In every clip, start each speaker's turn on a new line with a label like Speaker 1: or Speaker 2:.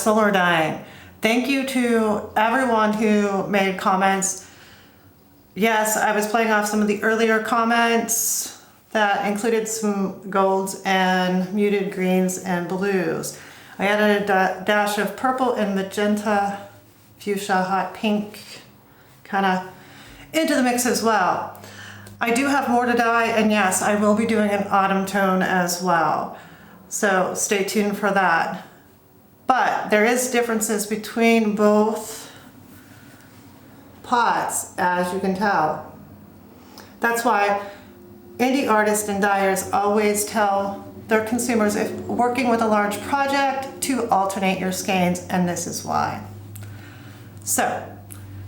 Speaker 1: solar dyeing. Thank you to everyone who made comments. Yes, I was playing off some of the earlier comments that included some golds and muted greens and blues. I added a dash of purple and magenta, fuchsia, hot pink, kind of into the mix as well. I do have more to dye, and yes, I will be doing an autumn tone as well. So stay tuned for that. But there is differences between both pots, as you can tell. That's why indie artists and dyers always tell their consumers, if working with a large project, to alternate your skeins, and this is why. So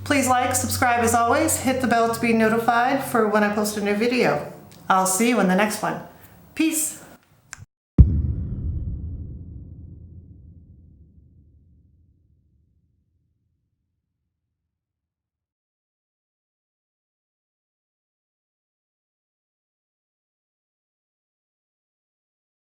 Speaker 1: please like, subscribe as always, hit the bell to be notified for when I post a new video. I'll see you in the next one. Peace.